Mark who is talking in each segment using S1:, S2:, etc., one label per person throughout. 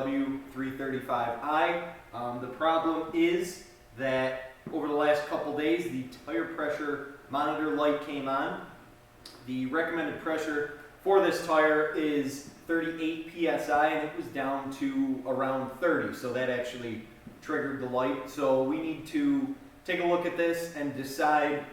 S1: W335i. The problem is that over the last couple days, the tire pressure monitor light came on. The recommended pressure for this tire is 38 psi, and it was down to around 30, so that actually triggered the light. So we need to take a look at this and decide,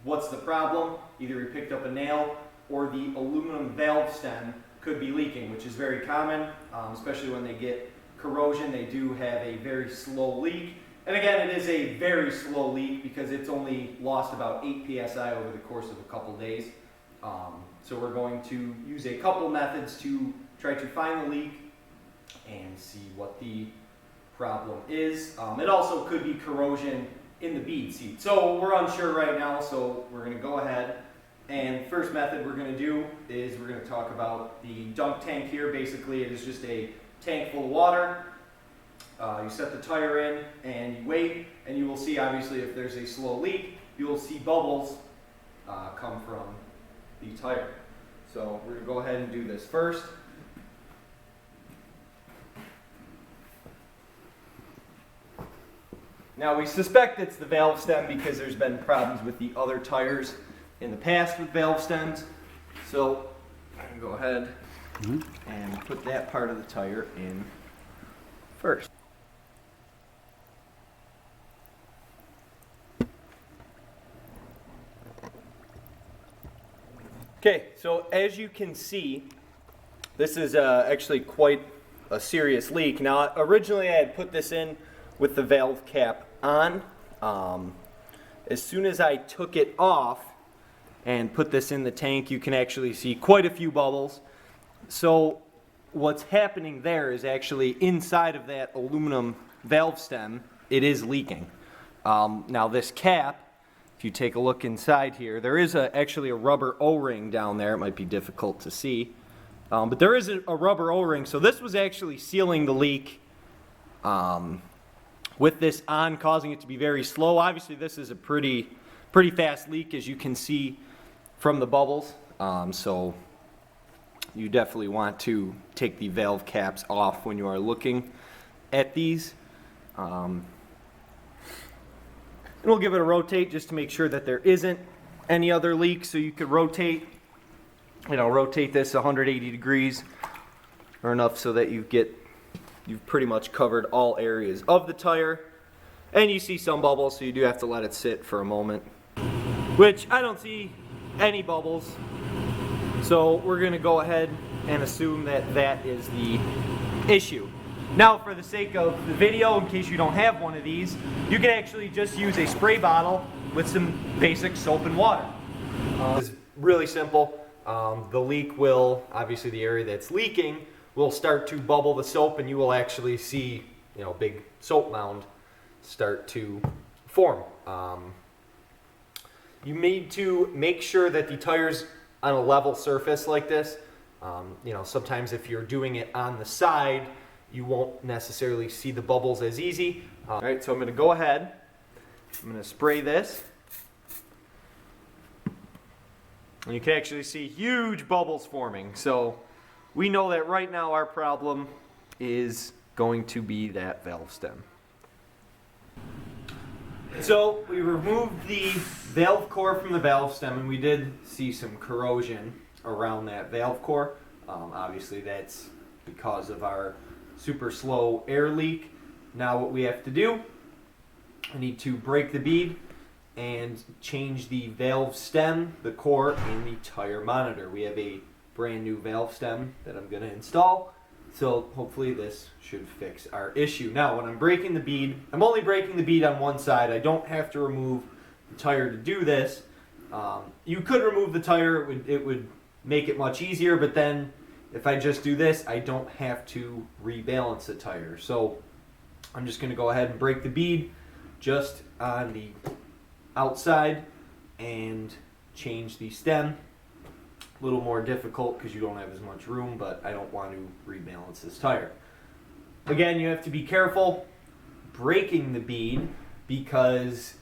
S1: what's the problem. Either we picked up a nail or the aluminum valve stem could be leaking, which is very common, especially when they get corrosion. They do have a very slow leak. And again, it is a very slow leak because it's only lost about 8 psi over the course of a couple days. So we're going to use a couple methods to try to find the leak and see what the problem is. It also could be corrosion in the bead seat. So we're unsure right now, so we're going to go ahead. And first method we're going to do is we're going to talk about the dunk tank here. Basically, it is just a tank full of water. You set the tire in and you wait, and you will see, obviously, if there's a slow leak, you will see bubbles come from the tire. So we're going to go ahead and do this first. Now we suspect it's the valve stem because there's been problems with the other tires in the past with valve stems. So I'm going to go ahead and put that part of the tire in first. Okay, so as you can see, this is actually quite a serious leak. Now, originally I had put this in with the valve cap on. As soon as I took it off and put this in the tank, you can actually see quite a few bubbles. So what's happening there is actually inside of that aluminum valve stem, it is leaking. Now this cap, if you take a look inside here, there is actually a rubber O-ring down there. It might be difficult to see. But there is a rubber O-ring, so this was actually sealing the leak with this on, causing it to be very slow. Obviously, this is a pretty fast leak, as you can see from the bubbles. So you definitely want to take the valve caps off when you are looking at these. And we'll give it a rotate just to make sure that there isn't any other leaks. So you could rotate this 180 degrees or enough so that you've pretty much covered all areas of the tire. And you see some bubbles, so you do have to let it sit for a moment, which I don't see any bubbles. So we're going to go ahead and assume that that is the issue. Now, for the sake of the video, in case you don't have one of these, you can actually just use a spray bottle with some basic soap and water. It's really simple. The leak will, obviously the area that's leaking, will start to bubble the soap, and you will actually see, a big soap mound start to form. You need to make sure that the tire's on a level surface like this. Sometimes if you're doing it on the side, you won't necessarily see the bubbles as easy. All right, so I'm going to go ahead. I'm going to spray this. And you can actually see huge bubbles forming. So we know that right now our problem is going to be that valve stem. So we removed the valve core from the valve stem, and we did see some corrosion around that valve core. Obviously that's because of our super slow air leak. Now what we have to do, we need to break the bead and change the valve stem, the core, and the tire monitor. We have a brand new valve stem that I'm going to install, so hopefully this should fix our issue. Now when I'm breaking the bead, I'm only breaking the bead on one side. I don't have to remove the tire to do this. You could remove the tire, it would make it much easier, but then if I just do this, I don't have to rebalance the tire. So I'm just going to go ahead and break the bead just on the outside and change the stem. A little more difficult because you don't have as much room, but I don't want to rebalance this tire. Again, you have to be careful breaking the bead because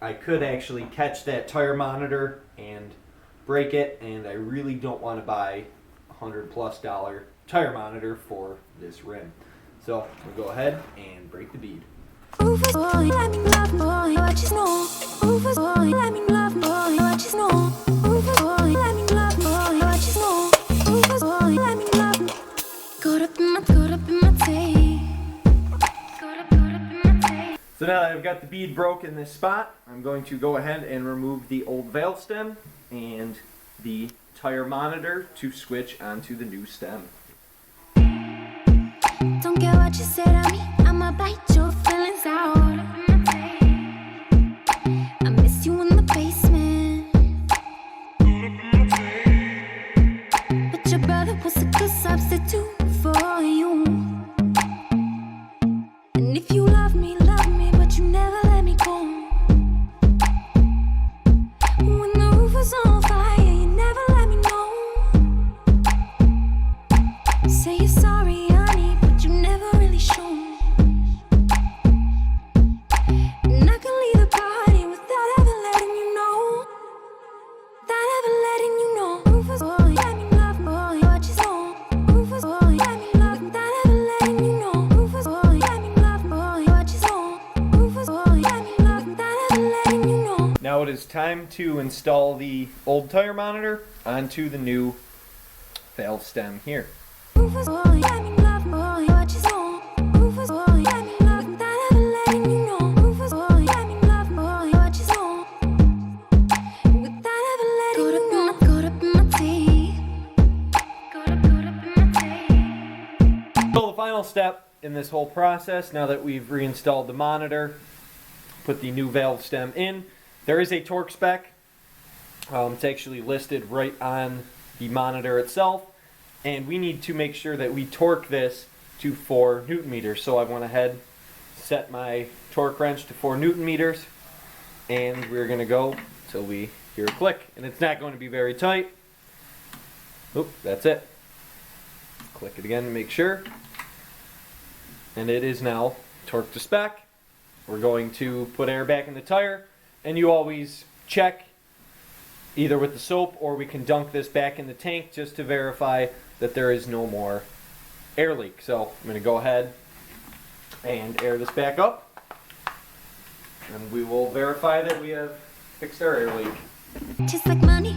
S1: I could actually catch that tire monitor and break it, and I really don't want to buy $100+ tire monitor for this rim. So we'll go ahead and break the bead.
S2: Rufus boy, let me love boy, what you know. Rufus boy, let me love boy, what you know. Rufus boy, let me love boy, what you know. Rufus boy, let me love. Caught up in my tape. Caught up in my tape.
S1: So now that I've got the bead broke in this spot, I'm going to go ahead and remove the old valve stem and the tire monitor to switch onto the new stem.
S2: Don't care what you say to me, I'ma bite your feelings out. I miss you in the basement, but your brother was a good substitute for you. And if you love me, but you never let me go. When the roof was on fire, you never let me know. Say you're sorry, honey, but you never really show. And I can leave the party without ever letting you know. Without ever letting you know. Rufus boy, let me love boy, what you know. Rufus boy, let me love without ever letting you know. Rufus boy, let me love boy, what you know. Rufus boy, let me love without ever letting you know.
S1: Now it is time to install the old tire monitor onto the new valve stem here.
S2: Rufus boy, let me love boy, what you know. Rufus boy, let me love without ever letting you know. Rufus boy, let me love boy, what you know. Without ever letting you know. Caught up in my tape. Caught up in my tape.
S1: So the final step in this whole process, now that we've reinstalled the monitor, put the new valve stem in, there is a torque spec. It's actually listed right on the monitor itself, and we need to make sure that we torque this to 4 Newton meters. So I went ahead, set my torque wrench to 4 Newton meters, and we're going to go till we hear a click, and it's not going to be very tight. Oop, that's it. Click it again to make sure, and it is now torqued to spec. We're going to put air back in the tire, and you always check either with the soap, or we can dunk this back in the tank just to verify that there is no more air leak. So I'm going to go ahead and air this back up, and we will verify that we have fixed our air leak.
S2: Just like money.